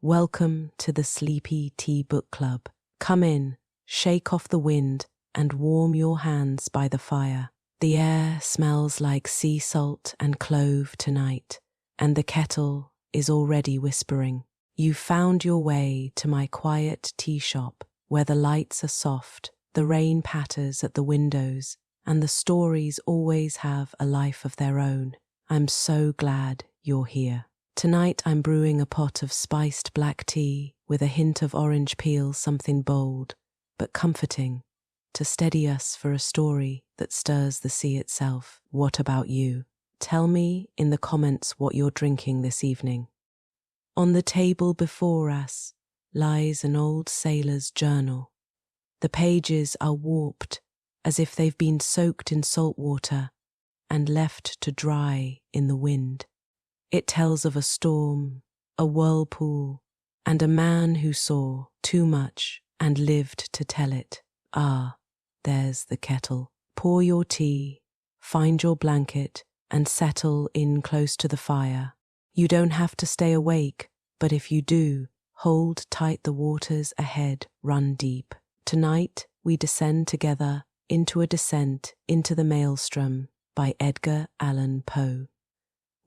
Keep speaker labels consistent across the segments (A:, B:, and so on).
A: Welcome to the Sleepy Tea Book Club. Come in, shake off the wind, and warm your hands by the fire. The air smells like sea salt and clove tonight, and the kettle is already whispering. You've found your way to my quiet tea shop, where the lights are soft, the rain patters at the windows, and the stories always have a life of their own. I'm so glad you're here. Tonight I'm brewing a pot of spiced black tea with a hint of orange peel, something bold but comforting, to steady us for a story that stirs the sea itself. What about you? Tell me in the comments what you're drinking this evening. On the table before us lies an old sailor's journal. The pages are warped as if they've been soaked in salt water and left to dry in the wind. It tells of a storm, a whirlpool, and a man who saw too much and lived to tell it. Ah, there's the kettle. Pour your tea, find your blanket, and settle in close to the fire. You don't have to stay awake, but if you do, hold tight. The waters ahead run deep. Tonight we descend together into a descent into the Maelstrom by Edgar Allan Poe.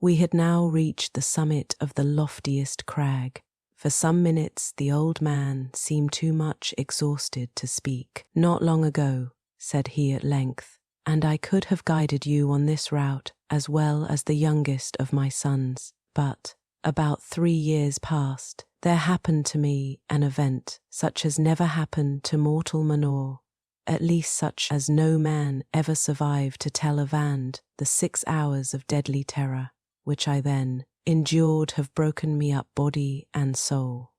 A: We had now reached the summit of the loftiest crag. For some minutes the old man seemed too much exhausted to speak. Not long ago, said he at length, and I could have guided you on this route as well as the youngest of my sons. But, about 3 years past, there happened to me an event such as never happened to mortal man, or at least such as no man ever survived to tell of, and the 6 hours of deadly terror which I then endured have broken me up body and soul.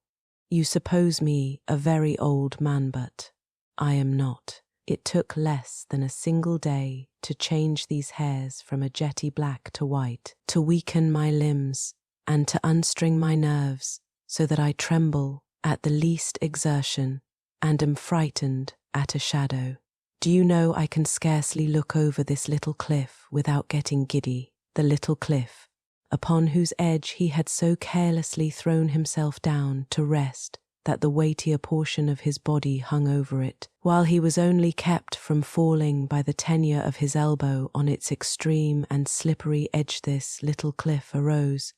A: You suppose me a very old man, but I am not. It took less than a single day to change these hairs from a jetty black to white, to weaken my limbs, and to unstring my nerves so that I tremble at the least exertion and am frightened at a shadow. Do you know I can scarcely look over this little cliff without getting giddy, the little cliff upon whose edge he had so carelessly thrown himself down to rest that the weightier portion of his body hung over it, while he was only kept from falling by the tenure of his elbow on its extreme and slippery edge. This little cliff arose,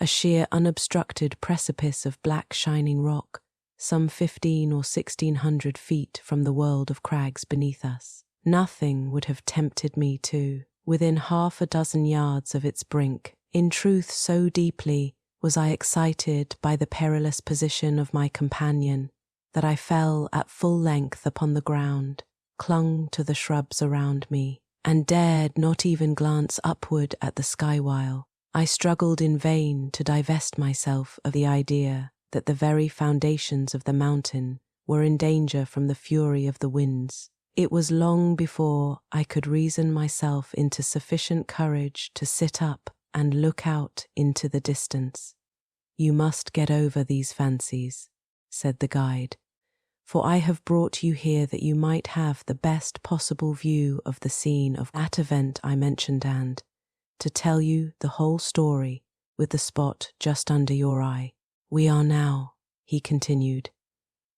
A: a sheer unobstructed precipice of black shining rock, some 15 or 1600 feet from the world of crags beneath us. Nothing would have tempted me to within 6 yards of its brink. In truth, so deeply was I excited by the perilous position of my companion that I fell at full length upon the ground, clung to the shrubs around me, and dared not even glance upward at the sky while I struggled in vain to divest myself of the idea that the very foundations of the mountain were in danger from the fury of the winds. It was long before I could reason myself into sufficient courage to sit up and look out into the distance. You must get over these fancies, said the guide, for I have brought you here that you might have the best possible view of the scene of that event I mentioned, and to tell you the whole story with the spot just under your eye. We are now, he continued,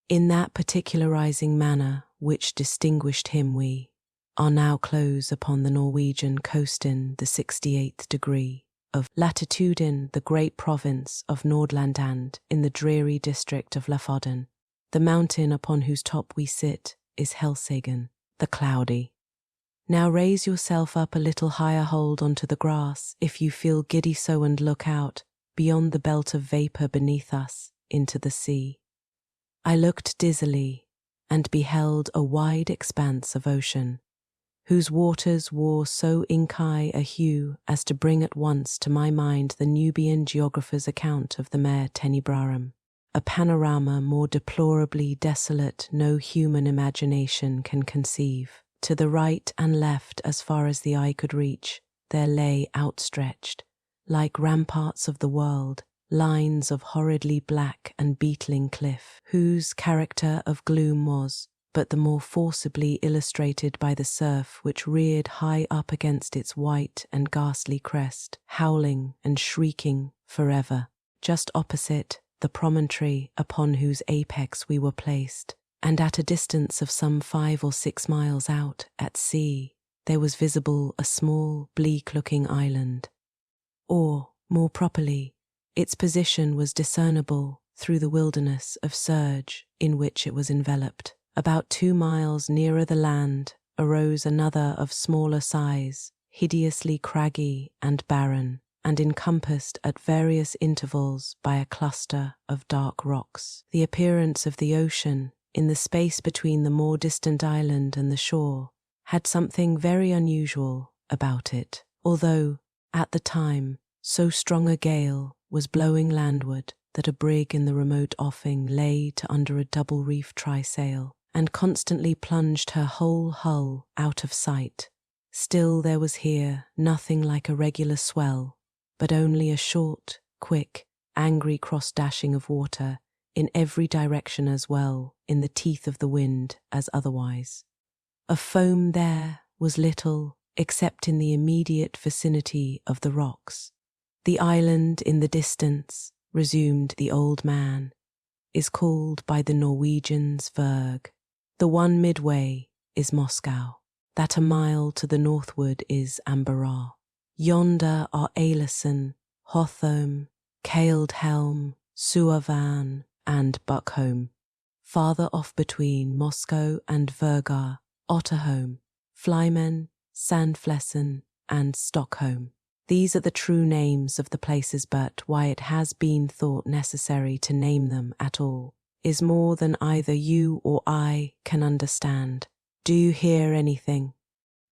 A: in that particularizing manner which distinguished him. We are now close upon the Norwegian coast in the 68th degree of latitude in the great province of Nordland, and in the dreary district of Lofoden. The mountain upon whose top we sit is Helsagen, the cloudy. Now raise yourself up a little higher, hold onto the grass if you feel giddy so, and look out beyond the belt of vapour beneath us into the sea. I looked dizzily and beheld a wide expanse of ocean, whose waters wore so inky a hue as to bring at once to my mind the Nubian geographer's account of the Mare Tenebrarum, a panorama more deplorably desolate no human imagination can conceive. To the right and left, as far as the eye could reach, there lay outstretched, like ramparts of the world, lines of horridly black and beetling cliff, whose character of gloom was but the more forcibly illustrated by the surf which reared high up against its white and ghastly crest, howling and shrieking forever. Just opposite, the promontory upon whose apex we were placed, and at a distance of some 5 or 6 miles out at sea, there was visible a small, bleak-looking island. Or, more properly, its position was discernible through the wilderness of surge in which it was enveloped. About 2 miles nearer the land arose another of smaller size, hideously craggy and barren, and encompassed at various intervals by a cluster of dark rocks. The appearance of the ocean, in the space between the more distant island and the shore, had something very unusual about it, although, at the time, so strong a gale was blowing landward that a brig in the remote offing lay to under a double-reef trysail and constantly plunged her whole hull out of sight. Still there was here nothing like a regular swell, but only a short, quick, angry cross-dashing of water in every direction, as well in the teeth of the wind as otherwise. Of foam there was little except in the immediate vicinity of the rocks. The island in the distance, resumed the old man, is called by the Norwegians Vurg. The one midway is Moscow. That a mile to the northward is Amberá. Yonder are Alison, Hothome, Caeldhelm, Suavan, and Buckholm. Farther off between Moscow and Vurgar, Otterholm, Flymen, Sandflessen, and Stockholm. These are the true names of the places, but why it has been thought necessary to name them at all is more than either you or I can understand. Do you hear anything?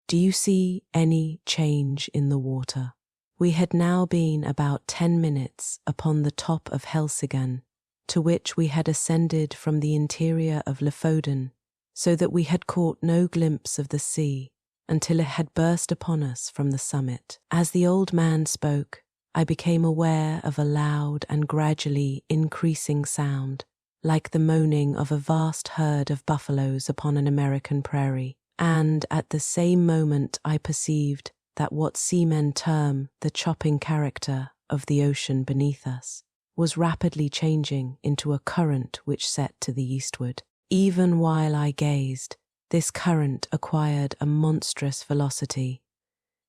A: Do you see any change in the water? We had now been about 10 minutes upon the top of Helsingin, to which we had ascended from the interior of Lofoden, so that we had caught no glimpse of the sea until it had burst upon us from the summit. As the old man spoke, I became aware of a loud and gradually increasing sound, like the moaning of a vast herd of buffaloes upon an American prairie, and at the same moment I perceived that what seamen term the chopping character of the ocean beneath us was rapidly changing into a current which set to the eastward. Even while I gazed, this current acquired a monstrous velocity.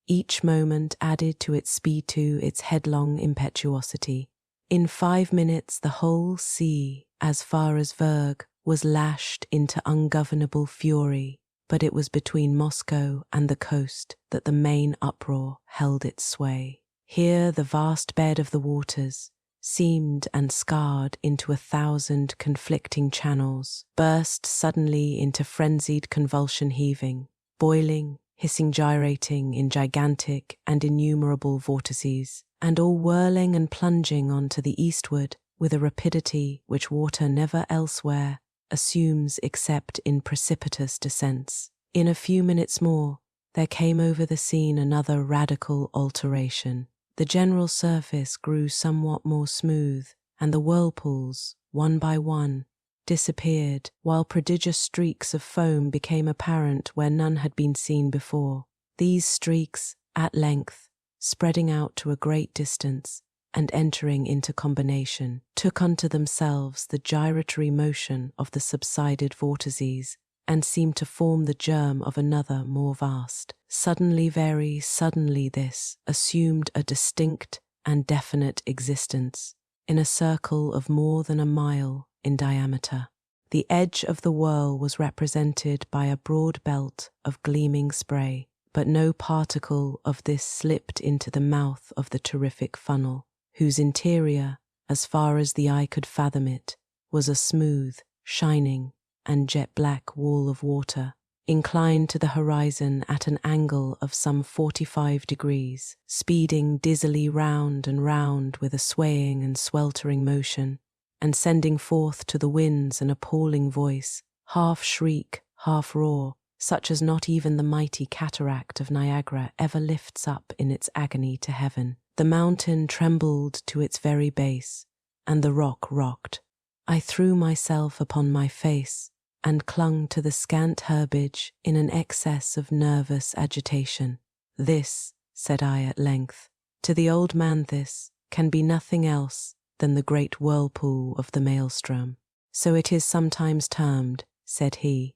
A: Each moment added to its speed to its headlong impetuosity. In 5 minutes the whole sea, as far as Vurg, was lashed into ungovernable fury, but it was between Moscow and the coast that the main uproar held its sway. Here the vast bed of the waters, seamed and scarred into 1,000 conflicting channels, burst suddenly into frenzied convulsion heaving, boiling, hissing, gyrating in gigantic and innumerable vortices, and all whirling and plunging on to the eastward with a rapidity which water never elsewhere assumes except in precipitous descents. In a few minutes more, there came over the scene another radical alteration. The general surface grew somewhat more smooth, and the whirlpools, one by one, disappeared, while prodigious streaks of foam became apparent where none had been seen before. These streaks, at length, spreading out to a great distance, and entering into combination, took unto themselves the gyratory motion of the subsided vortices, and seemed to form the germ of another more vast. Suddenly, very suddenly, this assumed a distinct and definite existence in a circle of more than a mile in diameter. The edge of the whirl was represented by a broad belt of gleaming spray, but no particle of this slipped into the mouth of the terrific funnel, whose interior, as far as the eye could fathom it, was a smooth, shining, and jet-black wall of water, inclined to the horizon at an angle of some 45 degrees, speeding dizzily round and round with a swaying and sweltering motion, and sending forth to the winds an appalling voice, half shriek, half roar, such as not even the mighty cataract of Niagara ever lifts up in its agony to heaven. The mountain trembled to its very base, and the rock rocked. I threw myself upon my face, and clung to the scant herbage in an excess of nervous agitation. This, said I at length, to the old man, this can be nothing else than the great whirlpool of the Maelstrom. So it is sometimes termed, said he.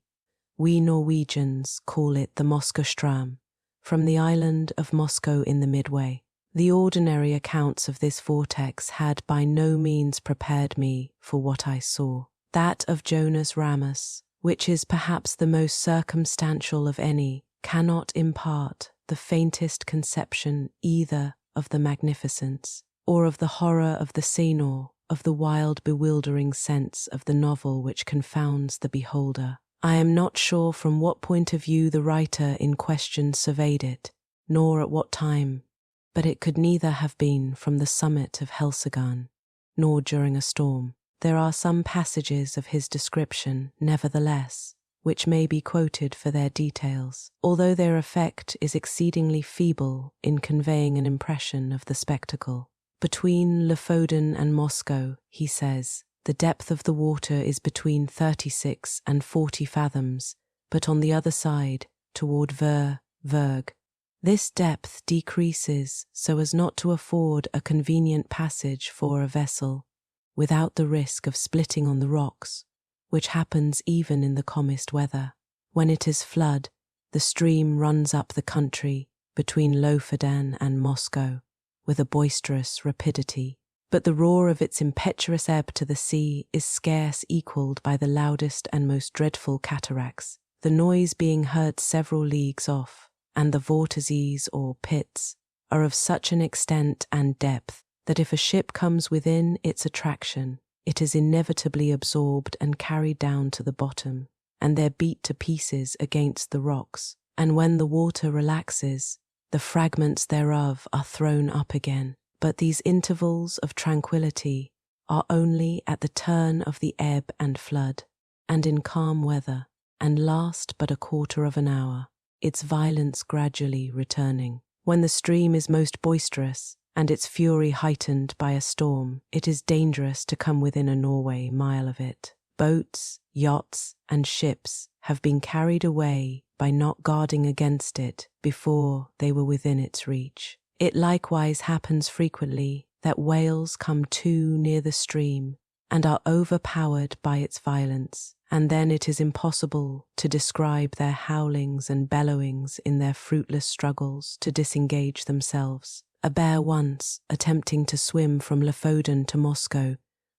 A: We Norwegians call it the Moskostram, from the island of Moscow in the Midway. The ordinary accounts of this vortex had by no means prepared me for what I saw. That of Jonas Ramus, which is perhaps the most circumstantial of any, cannot impart the faintest conception either of the magnificence or of the horror of the scene, or of the wild, bewildering sense of the novel which confounds the beholder. I am not sure from what point of view the writer in question surveyed it, nor at what time, but it could neither have been from the summit of Helseggen, nor during a storm. There are some passages of his description, nevertheless, which may be quoted for their details, although their effect is exceedingly feeble in conveying an impression of the spectacle. Between Lofoden and Moscow, he says, the depth of the water is between 36 and 40 fathoms, but on the other side, toward Verg, this depth decreases so as not to afford a convenient passage for a vessel, without the risk of splitting on the rocks, which happens even in the calmest weather. When it is flood, the stream runs up the country between Lofoden and Moscow with a boisterous rapidity, but the roar of its impetuous ebb to the sea is scarce equalled by the loudest and most dreadful cataracts, the noise being heard several leagues off, and the vortices or pits are of such an extent and depth that if a ship comes within its attraction, it is inevitably absorbed and carried down to the bottom, and there beat to pieces against the rocks, and when the water relaxes, the fragments thereof are thrown up again. But these intervals of tranquillity are only at the turn of the ebb and flood, and in calm weather, and last but a quarter of an hour, its violence gradually returning. When the stream is most boisterous, and its fury heightened by a storm, it is dangerous to come within a Norway mile of it. Boats, yachts, and ships have been carried away by not guarding against it before they were within its reach. It likewise happens frequently that whales come too near the stream and are overpowered by its violence, and then it is impossible to describe their howlings and bellowings in their fruitless struggles to disengage themselves. A bear once, attempting to swim from Lofoden to Moscow,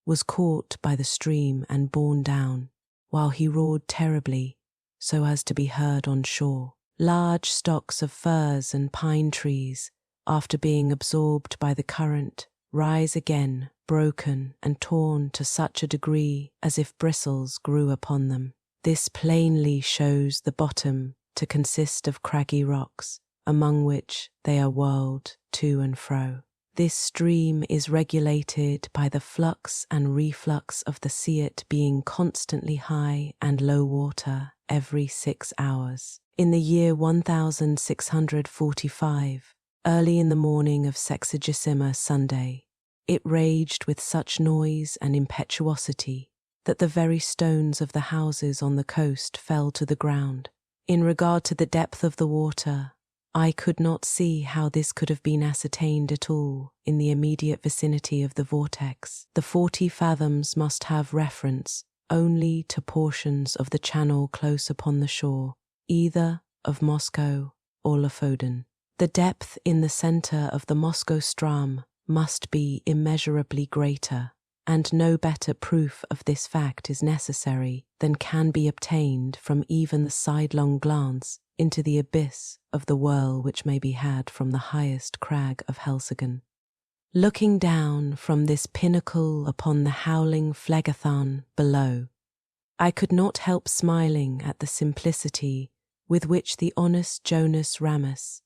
A: was caught by the stream and borne down, while he roared terribly so as to be heard on shore. Large stocks of firs and pine trees, after being absorbed by the current, rise again, broken and torn to such a degree as if bristles grew upon them. This plainly shows the bottom to consist of craggy rocks, among which they are whirled to and fro. This stream is regulated by the flux and reflux of the sea, it being constantly high and low water every 6 hours. In the year 1645, early in the morning of Sexagesima Sunday, it raged with such noise and impetuosity that the very stones of the houses on the coast fell to the ground. In regard to the depth of the water, I could not see how this could have been ascertained at all in the immediate vicinity of the vortex. The 40 fathoms must have reference only to portions of the channel close upon the shore, either of Moscow or Lofoden. The depth in the centre of the Moscow Stram must be immeasurably greater, and no better proof of this fact is necessary than can be obtained from even the sidelong glance into the abyss of the whirl which may be had from the highest crag of Helseggen. Looking down from this pinnacle upon the howling Phlegethon below, I could not help smiling at the simplicity with which the honest Jonas Ramus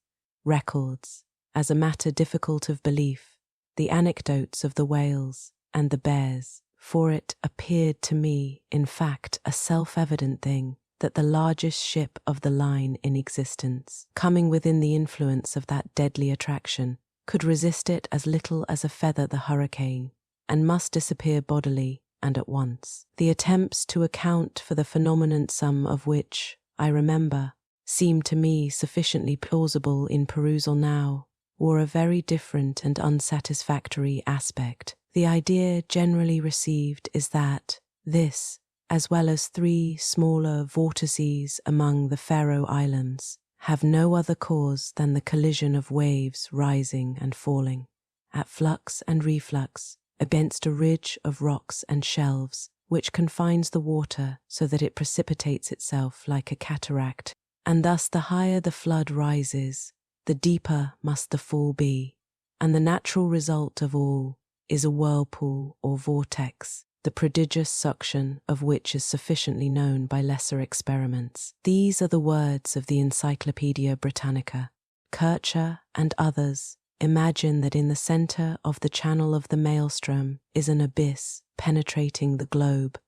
A: records, as a matter difficult of belief, the anecdotes of the whales and the bears, for it appeared to me, in fact, a self-evident thing that the largest ship of the line in existence, coming within the influence of that deadly attraction, could resist it as little as a feather the hurricane, and must disappear bodily and at once. The attempts to account for the phenomenon, some of which, I remember, seemed to me sufficiently plausible in perusal now, wore a very different and unsatisfactory aspect. The idea generally received is that this, as well as 3 smaller vortices among the Faroe Islands, have no other cause than the collision of waves rising and falling, at flux and reflux, against a ridge of rocks and shelves, which confines the water so that it precipitates itself like a cataract, and thus the higher the flood rises, the deeper must the fall be, and the natural result of all is a whirlpool or vortex, the prodigious suction of which is sufficiently known by lesser experiments. These are the words of the Encyclopaedia Britannica. Kircher and others imagine that in the centre of the channel of the Maelstrom is an abyss penetrating the globe,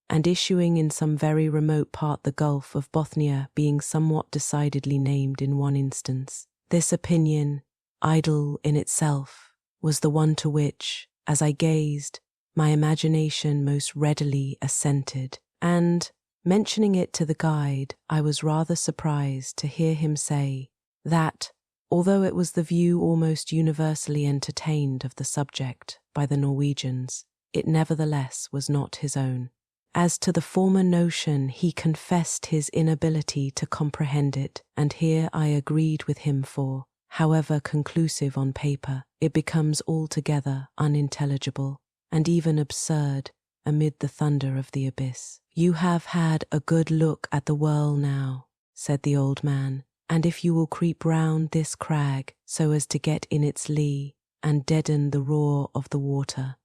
A: and issuing in some very remote part, the Gulf of Bothnia being somewhat decidedly named in one instance. This opinion, idle in itself, was the one to which, as I gazed, my imagination most readily assented, and, mentioning it to the guide, I was rather surprised to hear him say that, although it was the view almost universally entertained of the subject by the Norwegians, it nevertheless was not his own. As to the former notion, he confessed his inability to comprehend it, and here I agreed with him, for, however conclusive on paper, it becomes altogether unintelligible, and even absurd, amid the thunder of the abyss. "You have had a good look at the whirl now," said the old man, "and if you will creep round this crag so as to get in its lee and deaden the roar of the water,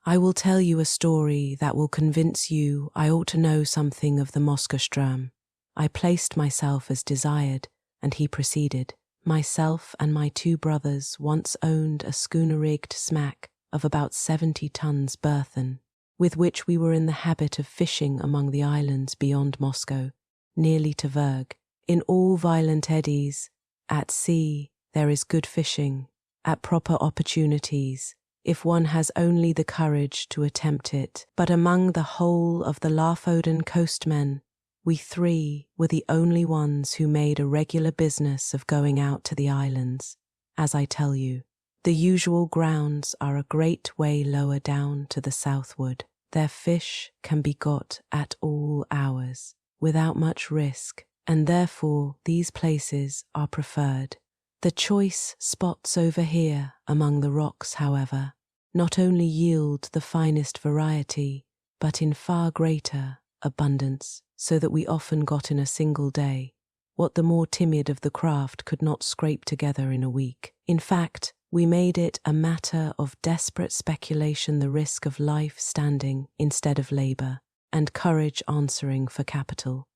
A: I will tell you a story that will convince you I ought to know something of the Moskostrom." I placed myself as desired, and he proceeded. "Myself and my 2 brothers once owned a schooner-rigged smack of about 70 tons burthen, with which we were in the habit of fishing among the islands beyond Moscow, nearly to Vurg. In all violent eddies, at sea, there is good fishing, at proper opportunities, if one has only the courage to attempt it. But among the whole of the Lofoden coastmen, we 3 were the only ones who made a regular business of going out to the islands. As I tell you, the usual grounds are a great way lower down to the southward. Their fish can be got at all hours, without much risk, and therefore these places are preferred. The choice spots over here among the rocks, however, not only yield the finest variety, but in far greater abundance, so that we often got in a single day what the more timid of the craft could not scrape together in a week. In fact, we made it a matter of desperate speculation, the risk of life standing instead of labour, and courage answering for capital.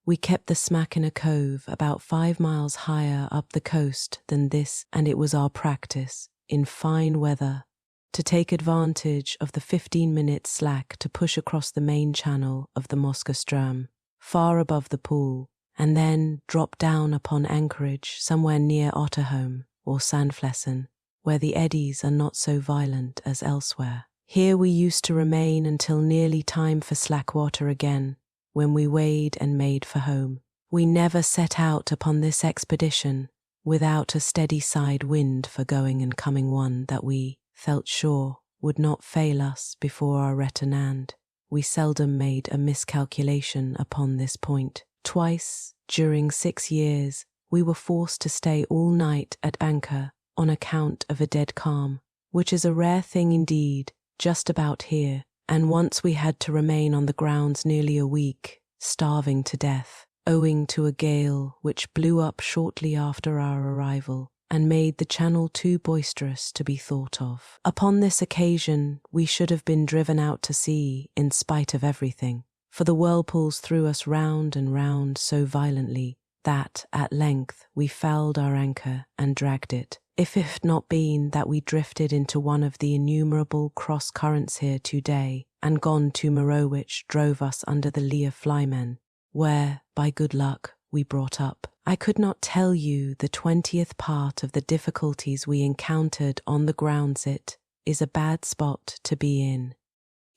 A: We kept the smack in a cove about 5 miles higher up the coast than this, and it was our practice, in fine weather, to take advantage of the 15-minute slack to push across the main channel of the Moskostrom, far above the pool, and then drop down upon anchorage somewhere near Otterholm or Sandflessen, where the eddies are not so violent as elsewhere. Here we used to remain until nearly time for slack water again, when we weighed and made for home. We never set out upon this expedition without a steady side wind for going and coming, one that we felt sure would not fail us before our retinand. We seldom made a miscalculation upon this point. Twice, during 6 years, we were forced to stay all night at anchor on account of a dead calm, which is a rare thing indeed, just about here, and once we had to remain on the grounds nearly a week, starving to death, owing to a gale which blew up shortly after our arrival, and made the channel too boisterous to be thought of. Upon this occasion we should have been driven out to sea in spite of everything, for the whirlpools threw us round and round so violently that at length we fouled our anchor and dragged it, if it had not been that we drifted into one of the innumerable cross-currents here today, and gone to Moreau, which drove us under the lee of Flymen, where, by good luck, we brought up. I could not tell you the 20th part of the difficulties we encountered on the grounds. It is a bad spot to be in,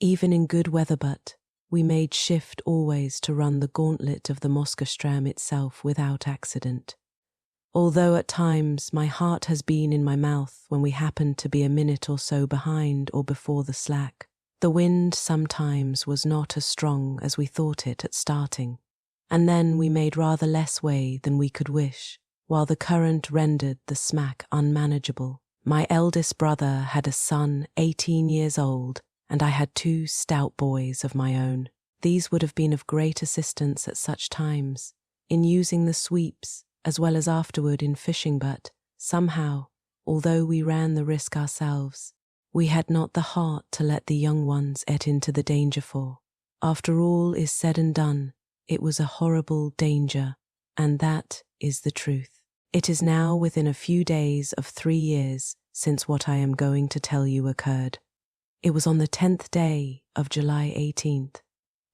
A: even in good weather, but we made shift always to run the gauntlet of the Moskostrom itself without accident. Although at times my heart has been in my mouth when we happened to be a minute or so behind or before the slack, the wind sometimes was not as strong as we thought it at starting, and then we made rather less way than we could wish, while the current rendered the smack unmanageable. My eldest brother had a son 18 years old, and I had 2 stout boys of my own. These would have been of great assistance at such times, in using the sweeps as well as afterward in fishing, but somehow, although we ran the risk ourselves, we had not the heart to let the young ones get into the danger, for, after all is said and done, it was a horrible danger, and that is the truth. It is now within a few days of 3 years since what I am going to tell you occurred. It was on the 10th day of July 18th,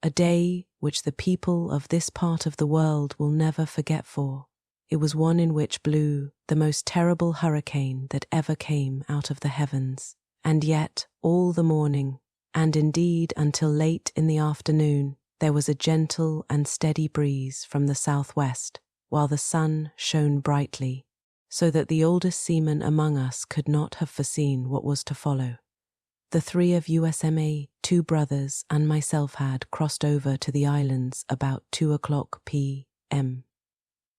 A: a day which the people of this part of the world will never forget, for it was one in which blew the most terrible hurricane that ever came out of the heavens. And yet, all the morning, and indeed until late in the afternoon, there was a gentle and steady breeze from the southwest, while the sun shone brightly, so that the oldest seaman among us could not have foreseen what was to follow. The 3 of USMA, 2 brothers, and myself had crossed over to the islands about 2:00 p.m.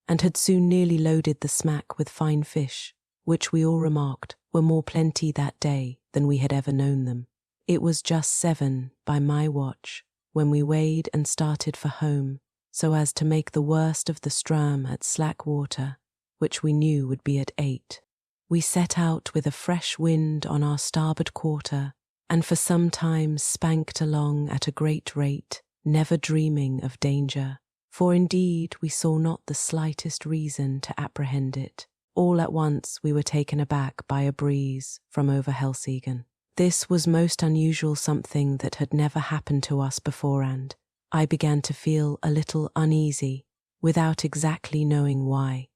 A: and had soon nearly loaded the smack with fine fish, which we all remarked were more plenty that day than we had ever known them. It was just 7 by my watch when we weighed and started for home, so as to make the worst of the Stram at slack water, which we knew would be at 8. We set out with a fresh wind on our starboard quarter, and for some time spanked along at a great rate, never dreaming of danger, for indeed we saw not the slightest reason to apprehend it. All at once we were taken aback by a breeze from over Helseggen. This was most unusual, something that had never happened to us before, and I began to feel a little uneasy, without exactly knowing why.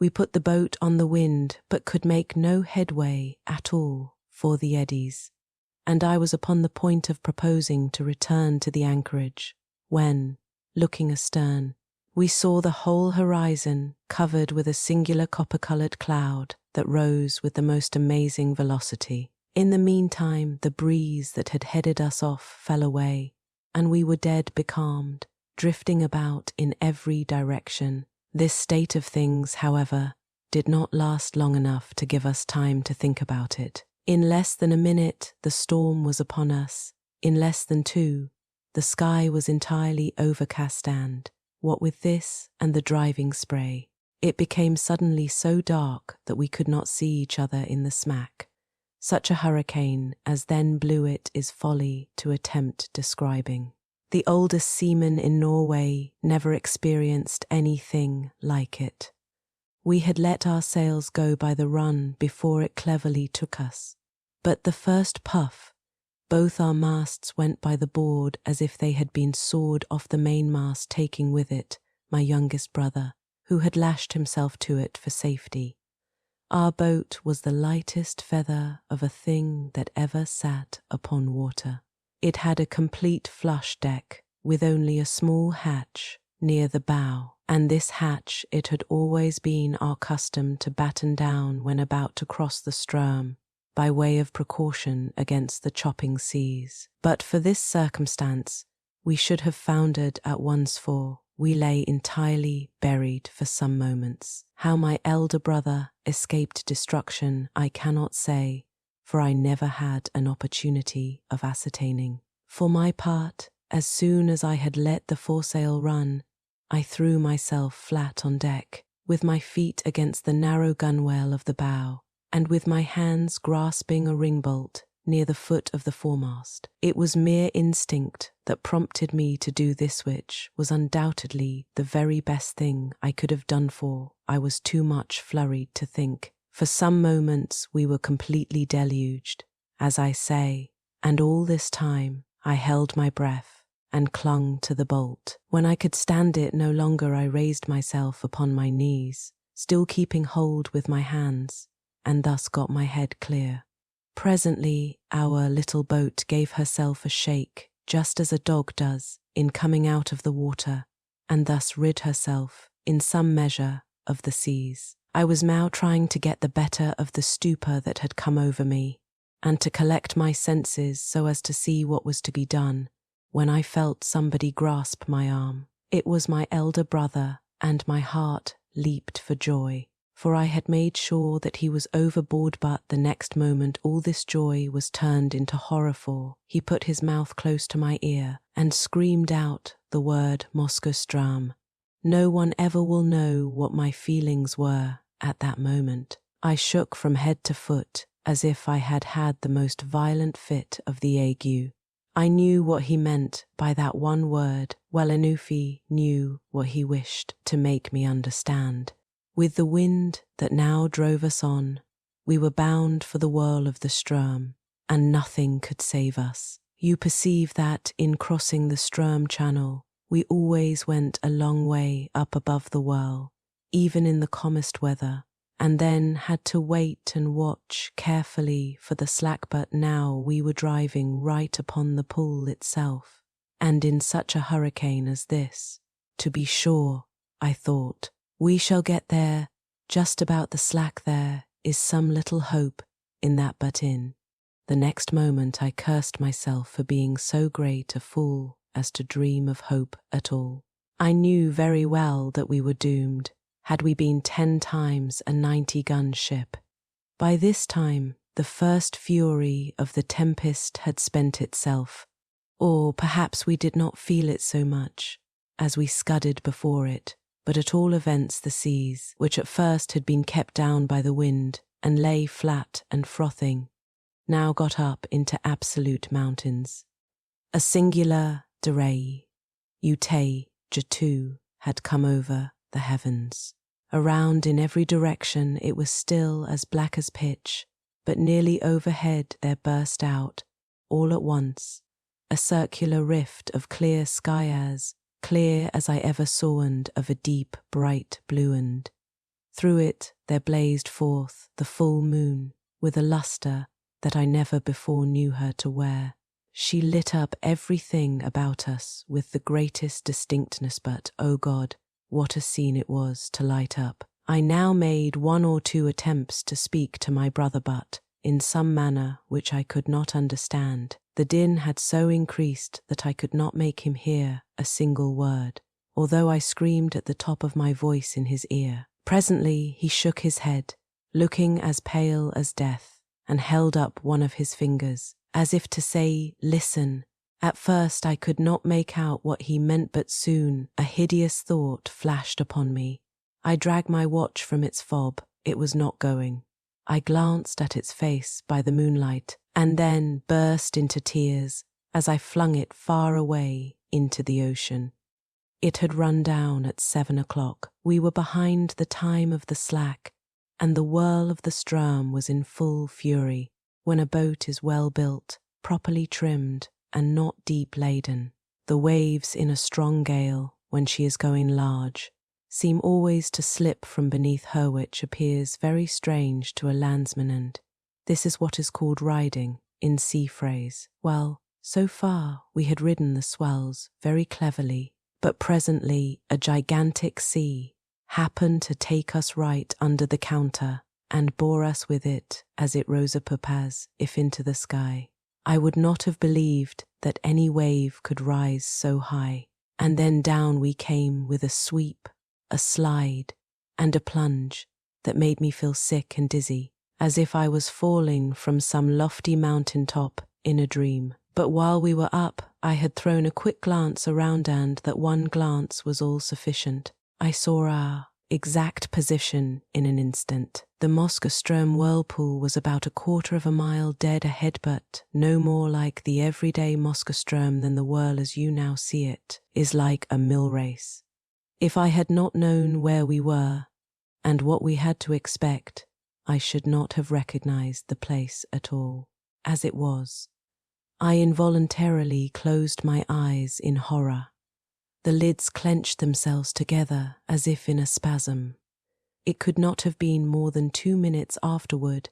A: We put the boat on the wind, but could make no headway at all for the eddies, and I was upon the point of proposing to return to the anchorage, when, looking astern, we saw the whole horizon covered with a singular copper-coloured cloud that rose with the most amazing velocity. In the meantime, the breeze that had headed us off fell away, and we were dead becalmed, drifting about in every direction. This state of things, however, did not last long enough to give us time to think about it. In less than a minute, the storm was upon us. In less than 2, the sky was entirely overcast, and, what with this and the driving spray, it became suddenly so dark that we could not see each other in the smack. Such a hurricane as then blew it is folly to attempt describing. The oldest seaman in Norway never experienced anything like it. We had let our sails go by the run before it cleverly took us, but the first puff, both our masts went by the board as if they had been sawed off the mainmast, taking with it my youngest brother, who had lashed himself to it for safety. Our boat was the lightest feather of a thing that ever sat upon water. It had a complete flush deck, with only a small hatch near the bow, and this hatch it had always been our custom to batten down when about to cross the Stram, by way of precaution against the chopping seas. But for this circumstance, we should have foundered at once, for we lay entirely buried for some moments. How my elder brother escaped destruction I cannot say, for I never had an opportunity of ascertaining. For my part, as soon as I had let the foresail run, I threw myself flat on deck, with my feet against the narrow gunwale of the bow, and with my hands grasping a ringbolt near the foot of the foremast. It was mere instinct that prompted me to do this, which was undoubtedly the very best thing I could have done, for I was too much flurried to think. For some moments we were completely deluged, as I say, and all this time I held my breath and clung to the bolt. When I could stand it no longer, I raised myself upon my knees, still keeping hold with my hands, and thus got my head clear. Presently our little boat gave herself a shake, just as a dog does in coming out of the water, and thus rid herself, in some measure, of the seas. I was now trying to get the better of the stupor that had come over me, and to collect my senses so as to see what was to be done, when I felt somebody grasp my arm. It was my elder brother, and my heart leaped for joy, for I had made sure that he was overboard, but the next moment all this joy was turned into horror, for he put his mouth close to my ear and screamed out the word Maelstrom. No one ever will know what my feelings were at that moment. I shook from head to foot as if I had had the most violent fit of the ague. I knew what he meant by that one word, well enough he knew what he wished to make me understand. With the wind that now drove us on, we were bound for the whirl of the Strom, and nothing could save us. You perceive that in crossing the Strom channel, we always went a long way up above the whirl, even in the calmest weather, and then had to wait and watch carefully for the slack. But now we were driving right upon the pool itself, and in such a hurricane as this. To be sure, I thought, we shall get there, just about the slack. There is some little hope in that. But in the next moment I cursed myself for being so great a fool as to dream of hope at all. I knew very well that we were doomed, had we been 10 times a 90-gun ship. By this time, the first fury of the tempest had spent itself, or perhaps we did not feel it so much, as we scudded before it, but at all events the seas, which at first had been kept down by the wind and lay flat and frothing, now got up into absolute mountains. A singular Ute Jatu had come over the heavens. Around in every direction it was still as black as pitch, but nearly overhead there burst out, all at once, a circular rift of clear sky, as clear as I ever saw, and of a deep, bright blue, and through it there blazed forth the full moon with a lustre that I never before knew her to wear. She lit up everything about us with the greatest distinctness, but, oh God, what a scene it was to light up. I now made 1 or 2 attempts to speak to my brother, but, in some manner which I could not understand, the din had so increased that I could not make him hear a single word, although I screamed at the top of my voice in his ear. Presently he shook his head, looking as pale as death, and held up one of his fingers, as if to say, "Listen." At first I could not make out what he meant, but soon a hideous thought flashed upon me. I dragged my watch from its fob. It was not going. I glanced at its face by the moonlight, and then burst into tears as I flung it far away into the ocean. It had run down at 7 o'clock. We were behind the time of the slack, and the whirl of the Strom was in full fury. When a boat is well built, properly trimmed, and not deep laden, the waves in a strong gale, when she is going large, seem always to slip from beneath her, which appears very strange to a landsman, and this is what is called riding in sea phrase. Well, so far we had ridden the swells very cleverly, but presently a gigantic sea happened to take us right under the counter and bore us with it as it rose up as if into the sky. I would not have believed that any wave could rise so high, and then down we came with a sweep, a slide, and a plunge that made me feel sick and dizzy, as if I was falling from some lofty mountain top in a dream. But while we were up, I had thrown a quick glance around, and that one glance was all sufficient. I saw our exact position in an instant. The Maelstrom whirlpool was about 1/4 mile dead ahead, but no more like the everyday Maelstrom than the whirl as you now see it is like a mill race. If I had not known where we were and what we had to expect, I should not have recognized the place at all. As it was, I involuntarily closed my eyes in horror. The lids clenched themselves together as if in a spasm. It could not have been more than 2 minutes afterward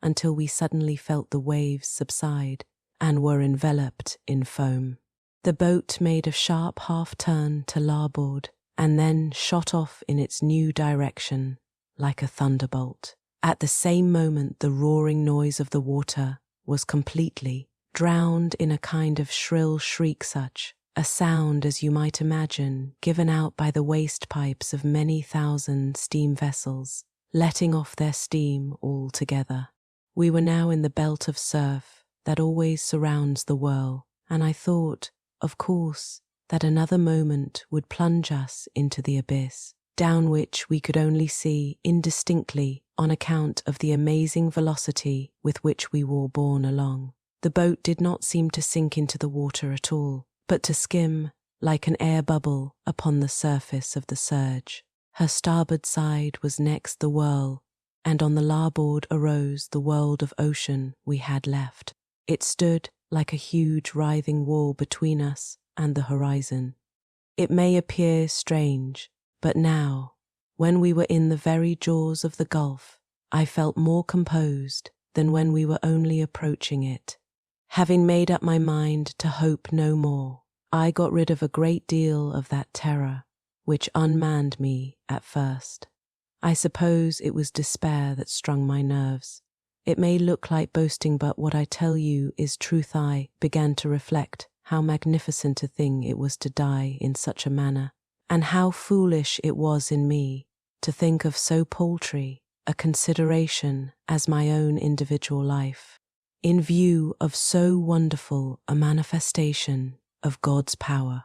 A: until we suddenly felt the waves subside and were enveloped in foam. The boat made a sharp half-turn to larboard and then shot off in its new direction, like a thunderbolt. At the same moment, the roaring noise of the water was completely drowned in a kind of shrill shriek, such a sound as you might imagine given out by the waste pipes of many thousand steam vessels, letting off their steam all together. We were now in the belt of surf that always surrounds the whirl, and I thought, of course, that another moment would plunge us into the abyss, down which we could only see indistinctly on account of the amazing velocity with which we were borne along. The boat did not seem to sink into the water at all, but to skim like an air bubble upon the surface of the surge. Her starboard side was next the whirl, and on the larboard arose the world of ocean we had left. It stood like a huge writhing wall between us and the horizon. It may appear strange, but now, when we were in the very jaws of the gulf, I felt more composed than when we were only approaching it. Having made up my mind to hope no more, I got rid of a great deal of that terror which unmanned me at first. I suppose it was despair that strung my nerves. It may look like boasting, but what I tell you is truth. I began to reflect how magnificent a thing it was to die in such a manner, and how foolish it was in me to think of so paltry a consideration as my own individual life, in view of so wonderful a manifestation of God's power.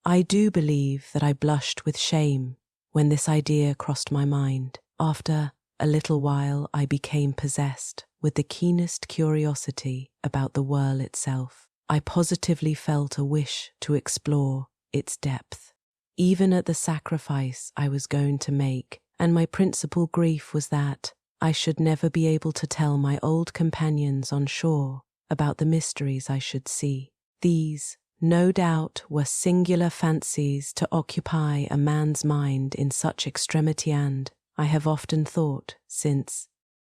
A: I do believe that I blushed with shame when this idea crossed my mind. After a little while I became possessed with the keenest curiosity about the whirl itself. I positively felt a wish to explore its depth, even at the sacrifice I was going to make, and my principal grief was that I should never be able to tell my old companions on shore about the mysteries I should see. These, no doubt, were singular fancies to occupy a man's mind in such extremity, and I have often thought, since,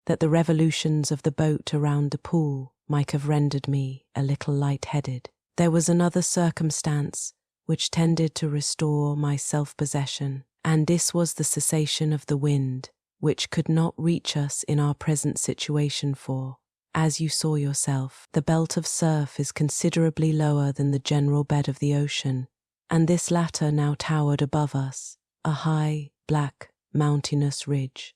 A: that the revolutions of the boat around the pool might have rendered me a little light-headed. There was another circumstance which tended to restore my self-possession, and this was the cessation of the wind, which could not reach us in our present situation, for, as you saw yourself, the belt of surf is considerably lower than the general bed of the ocean, and this latter now towered above us, a high, black, mountainous ridge.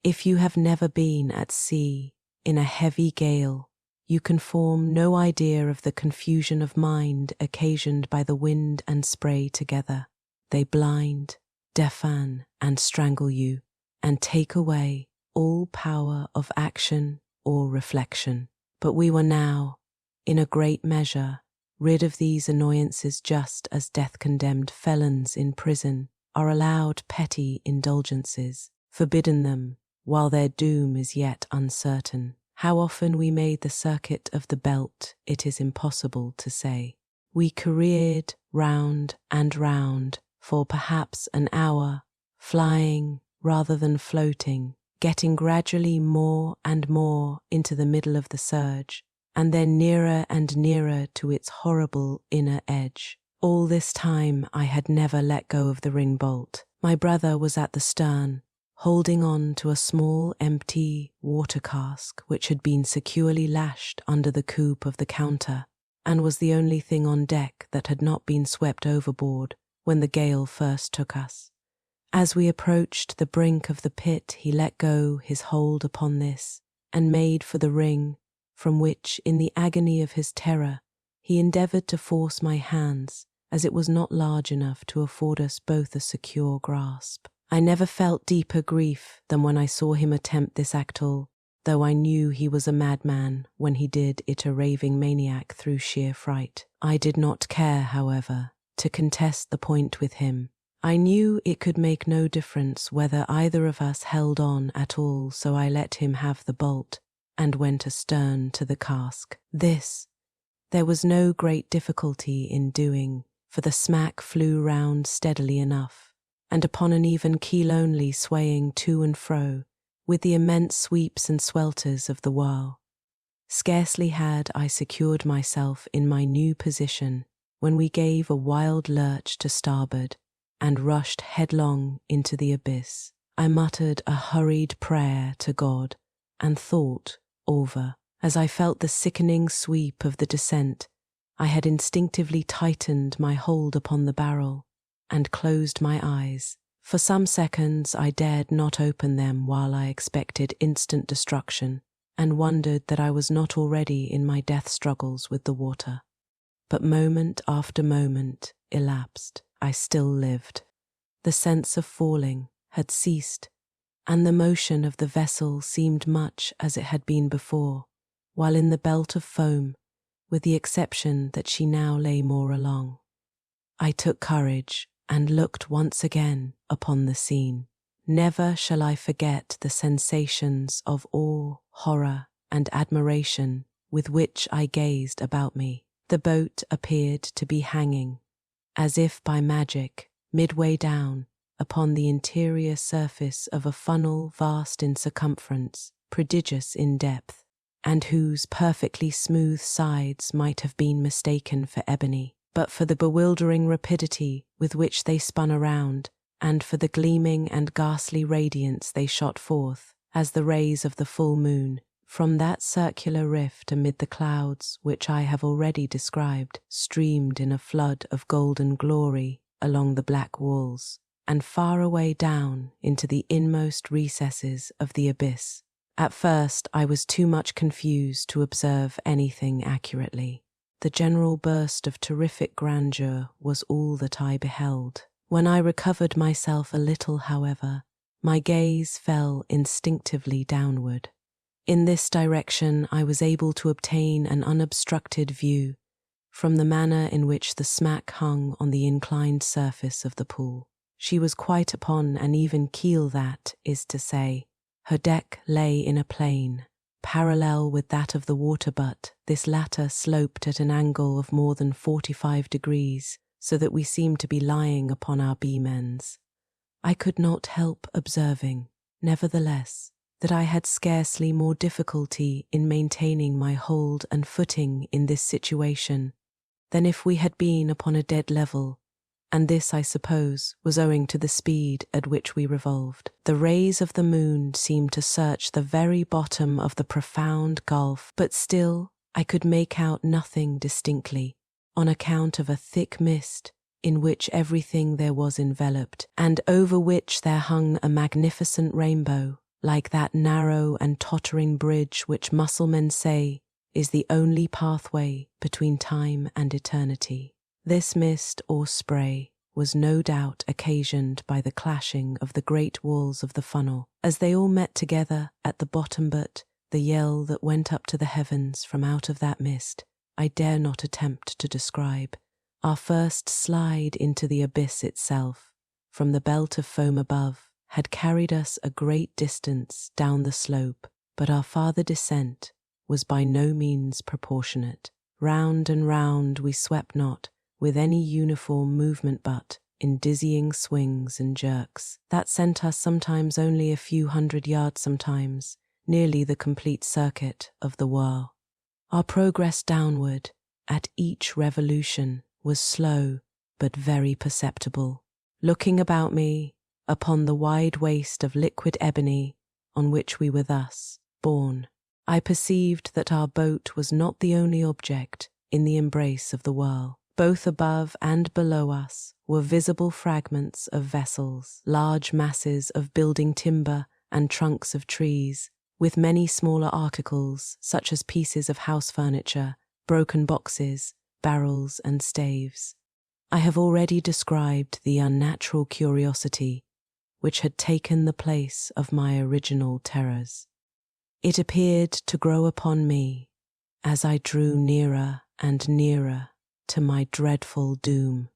A: If you have never been at sea in a heavy gale, you can form no idea of the confusion of mind occasioned by the wind and spray together. They blind, deafen, and strangle you, and take away all power of action or reflection. But we were now, in a great measure, rid of these annoyances, just as death-condemned felons in prison are allowed petty indulgences, forbidden them while their doom is yet uncertain. How often we made the circuit of the belt, it is impossible to say. We careered round and round for perhaps an hour, flying rather than floating, getting gradually more and more into the middle of the surge, and then nearer and nearer to its horrible inner edge. All this time I had never let go of the ring bolt. My brother was at the stern, holding on to a small empty water cask which had been securely lashed under the coop of the counter, and was the only thing on deck that had not been swept overboard when the gale first took us. As we approached the brink of the pit, he let go his hold upon this and made for the ring, from which, in the agony of his terror, he endeavoured to force my hands, as it was not large enough to afford us both a secure grasp. I never felt deeper grief than when I saw him attempt this act, though I knew he was a madman when he did it, a raving maniac through sheer fright. I did not care, however, to contest the point with him. I knew it could make no difference whether either of us held on at all, so I let him have the bolt and went astern to the cask. This there was no great difficulty in doing, for the smack flew round steadily enough, and upon an even keel only, swaying to and fro with the immense sweeps and swelters of the whirl. Scarcely had I secured myself in my new position when we gave a wild lurch to starboard and rushed headlong into the abyss. I muttered a hurried prayer to God and thought over. As I felt the sickening sweep of the descent, I had instinctively tightened my hold upon the barrel and closed my eyes. For some seconds I dared not open them while I expected instant destruction and wondered that I was not already in my death struggles with the water. But moment after moment elapsed. I still lived. The sense of falling had ceased, and the motion of the vessel seemed much as it had been before, while in the belt of foam, with the exception that she now lay more along. I took courage and looked once again upon the scene. Never shall I forget the sensations of awe, horror, and admiration with which I gazed about me. The boat appeared to be hanging, as if by magic, midway down, upon the interior surface of a funnel vast in circumference, prodigious in depth, and whose perfectly smooth sides might have been mistaken for ebony, but for the bewildering rapidity with which they spun around, and for the gleaming and ghastly radiance they shot forth, as the rays of the full moon, from that circular rift amid the clouds which I have already described, streamed in a flood of golden glory along the black walls, and far away down into the inmost recesses of the abyss. At first I was too much confused to observe anything accurately. The general burst of terrific grandeur was all that I beheld. When I recovered myself a little, however, my gaze fell instinctively downward. In this direction I was able to obtain an unobstructed view from the manner in which the smack hung on the inclined surface of the pool. She was quite upon an even keel, that is to say, her deck lay in a plane, parallel with that of the water, but this latter sloped at an angle of more than 45 degrees, so that we seemed to be lying upon our beam ends. I could not help observing, nevertheless, that I had scarcely more difficulty in maintaining my hold and footing in this situation than if we had been upon a dead level, and this, I suppose, was owing to the speed at which we revolved. The rays of the moon seemed to search the very bottom of the profound gulf, but still I could make out nothing distinctly, on account of a thick mist in which everything there was enveloped, and over which there hung a magnificent rainbow, like that narrow and tottering bridge which Mussulmen say is the only pathway between time and eternity. This mist or spray was no doubt occasioned by the clashing of the great walls of the funnel, as they all met together at the bottom, but the yell that went up to the heavens from out of that mist I dare not attempt to describe. Our first slide into the abyss itself, from the belt of foam above, had carried us a great distance down the slope, but our farther descent was by no means proportionate. Round and round we swept, not with any uniform movement, but in dizzying swings and jerks that sent us sometimes only a few 100 yards, sometimes nearly the complete circuit of the whirl. Our progress downward at each revolution was slow but very perceptible. Looking about me upon the wide waste of liquid ebony on which we were thus borne, I perceived that our boat was not the only object in the embrace of the whirl. Both above and below us were visible fragments of vessels, large masses of building timber and trunks of trees, with many smaller articles such as pieces of house furniture, broken boxes, barrels and staves. I have already described the unnatural curiosity which had taken the place of my original terrors. It appeared to grow upon me as I drew nearer and nearer to my dreadful doom.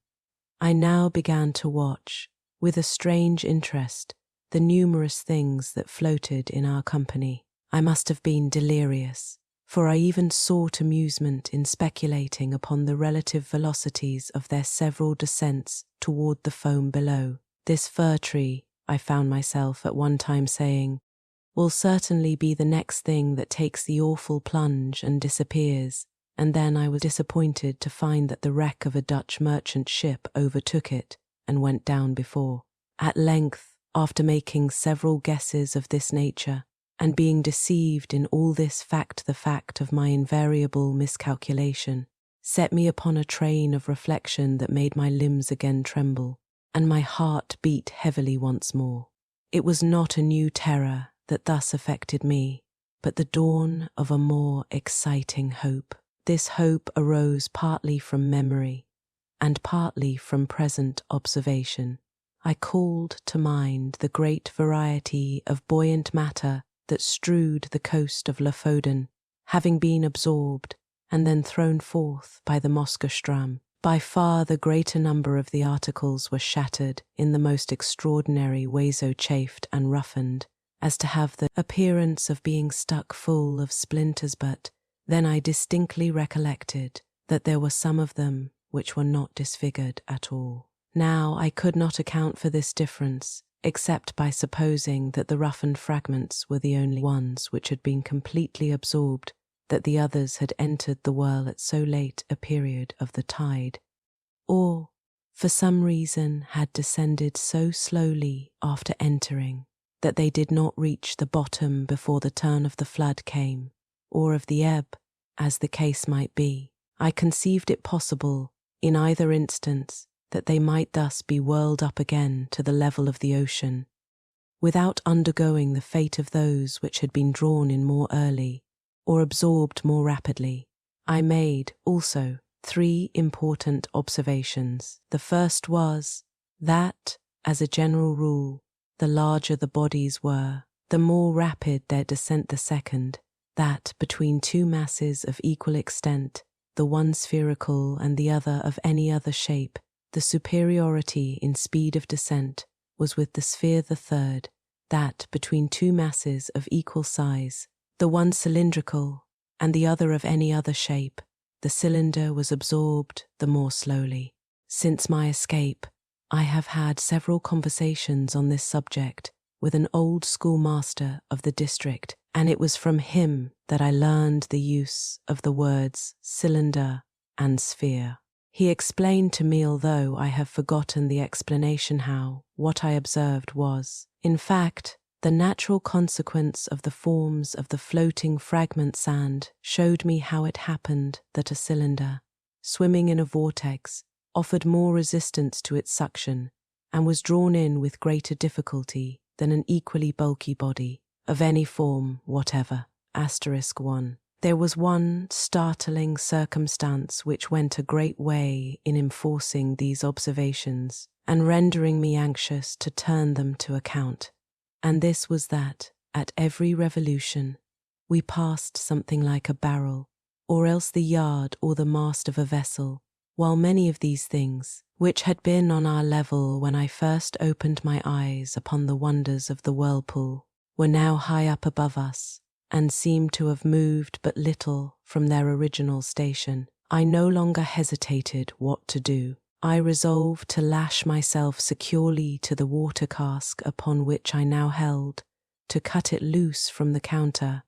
A: I now began to watch, with a strange interest, the numerous things that floated in our company. I must have been delirious, for I even sought amusement in speculating upon the relative velocities of their several descents toward the foam below. This fir tree, I found myself at one time saying, will certainly be the next thing that takes the awful plunge and disappears, and then I was disappointed to find that the wreck of a Dutch merchant ship overtook it and went down before. At length after making several guesses of this nature, and being deceived in all this the fact of my invariable miscalculation, set me upon a train of reflection that made my limbs again tremble, and my heart beat heavily once more. It was not a new terror that thus affected me, but the dawn of a more exciting hope. This hope arose partly from memory, and partly from present observation. I called to mind the great variety of buoyant matter that strewed the coast of Lofoden, having been absorbed and then thrown forth by the Moskostram. By far the greater number of the articles were shattered in the most extraordinary way, so chafed and roughened as to have the appearance of being stuck full of splinters, but then I distinctly recollected that there were some of them which were not disfigured at all. Now I could not account for this difference, except by supposing that the roughened fragments were the only ones which had been completely absorbed, that the others had entered the whirl at so late a period of the tide, or, for some reason, had descended so slowly after entering that they did not reach the bottom before the turn of the flood came, or of the ebb, as the case might be. I conceived it possible, in either instance, that they might thus be whirled up again to the level of the ocean, without undergoing the fate of those which had been drawn in more early, or absorbed more rapidly. I made, also, 3 important observations. The first was, that, as a general rule, the larger the bodies were, the more rapid their descent. The second, that between 2 masses of equal extent, the one spherical and the other of any other shape, the superiority in speed of descent was with the sphere. The third, that between 2 masses of equal size, the one cylindrical and the other of any other shape, the cylinder was absorbed the more slowly. Since my escape, I have had several conversations on this subject with an old schoolmaster of the district, and it was from him that I learned the use of the words cylinder and sphere. He explained to me, although I have forgotten the explanation, how what I observed was, in fact, the natural consequence of the forms of the floating fragment sand. Showed me how it happened that a cylinder, swimming in a vortex, offered more resistance to its suction, and was drawn in with greater difficulty than an equally bulky body, of any form whatever. *1. There was one startling circumstance which went a great way in enforcing these observations, and rendering me anxious to turn them to account. And this was that, at every revolution, we passed something like a barrel, or else the yard or the mast of a vessel, while many of these things, which had been on our level when I first opened my eyes upon the wonders of the whirlpool, were now high up above us, and seemed to have moved but little from their original station. I no longer hesitated what to do. I resolved to lash myself securely to the water cask upon which I now held, to cut it loose from the counter,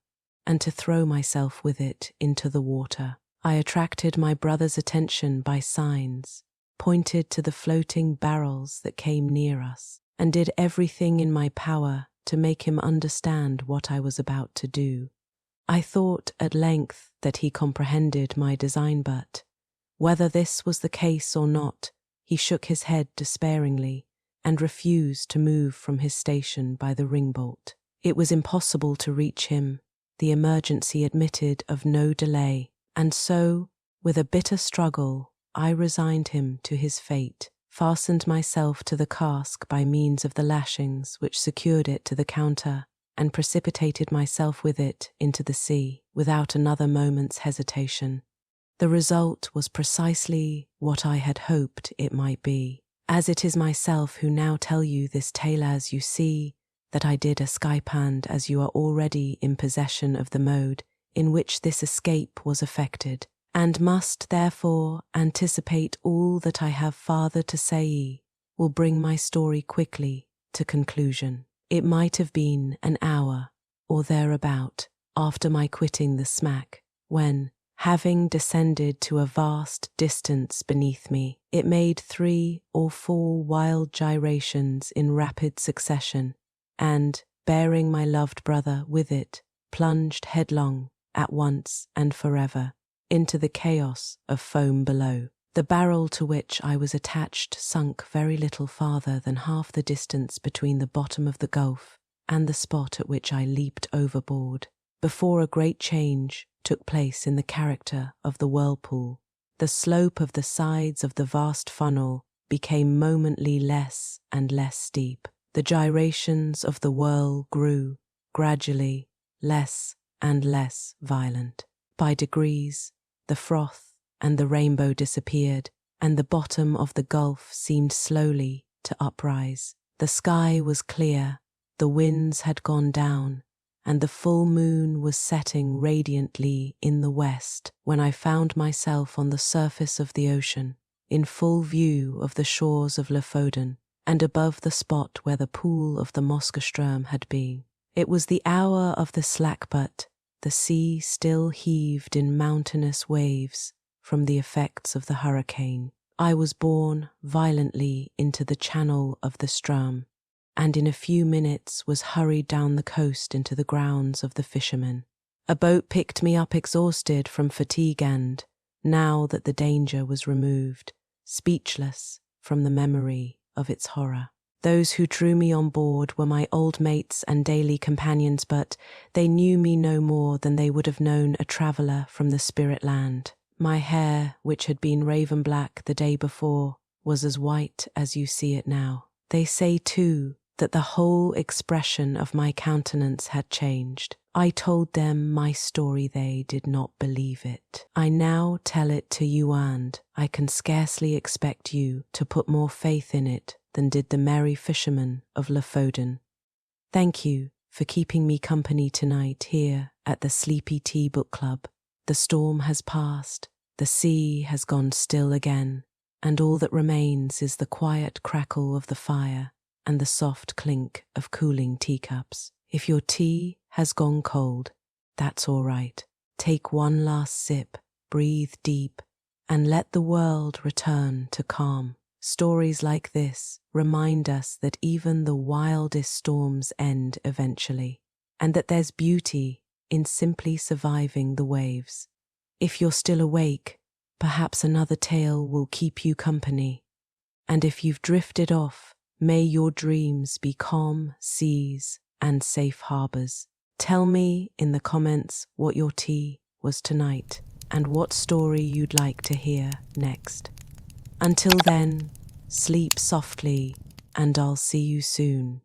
A: and to throw myself with it into the water. I attracted my brother's attention by signs, pointed to the floating barrels that came near us, and did everything in my power to make him understand what I was about to do. I thought at length that he comprehended my design, but, whether this was the case or not, he shook his head despairingly and refused to move from his station by the ring-bolt. It was impossible to reach him. The emergency admitted of no delay, and so, with a bitter struggle, I resigned him to his fate, fastened myself to the cask by means of the lashings which secured it to the counter, and precipitated myself with it into the sea without another moment's hesitation. The result was precisely what I had hoped it might be. As it is myself who now tell you this tale, as you see that I did escape, and as you are already in possession of the mode in which this escape was effected, and must therefore anticipate all that I have farther to say, will bring my story quickly to conclusion. It might have been an hour, or thereabout, after my quitting the smack, when, Having descended to a vast distance beneath me, it made 3 or 4 wild gyrations in rapid succession, and, bearing my loved brother with it, plunged headlong, at once and forever, into the chaos of foam below. The barrel to which I was attached sunk very little farther than half the distance between the bottom of the gulf and the spot at which I leaped overboard, before a great change took place in the character of the whirlpool. The slope of the sides of the vast funnel became momently less and less steep. The gyrations of the whirl grew, gradually, less and less violent. By degrees, the froth and the rainbow disappeared, and the bottom of the gulf seemed slowly to uprise. The sky was clear, the winds had gone down, and the full moon was setting radiantly in the west when I found myself on the surface of the ocean, in full view of the shores of Lofoden, and above the spot where the pool of the Maelstrom had been. It was the hour of the slackbutt. The sea still heaved in mountainous waves from the effects of the hurricane. I was borne violently into the channel of the Strom, and in a few minutes was hurried down the coast into the grounds of the fishermen. A boat picked me up exhausted from fatigue and, now that the danger was removed, speechless from the memory of its horror. Those who drew me on board were my old mates and daily companions, but they knew me no more than they would have known a traveller from the spirit land. My hair, which had been raven black the day before, was as white as you see it now. They say, too, that the whole expression of my countenance had changed. I told them my story, they did not believe it. I now tell it to you, and I can scarcely expect you to put more faith in it than did the merry fishermen of Lofoden. Thank you for keeping me company tonight here at the Sleepy Tea Book Club. The storm has passed, the sea has gone still again, and all that remains is the quiet crackle of the fire and the soft clink of cooling teacups. If your tea has gone cold, that's all right. Take one last sip, breathe deep, and let the world return to calm. Stories like this remind us that even the wildest storms end eventually, and that there's beauty in simply surviving the waves. If you're still awake, perhaps another tale will keep you company. And if you've drifted off, may your dreams be calm seas and safe harbours. Tell me in the comments what your tea was tonight and what story you'd like to hear next. Until then, sleep softly and I'll see you soon.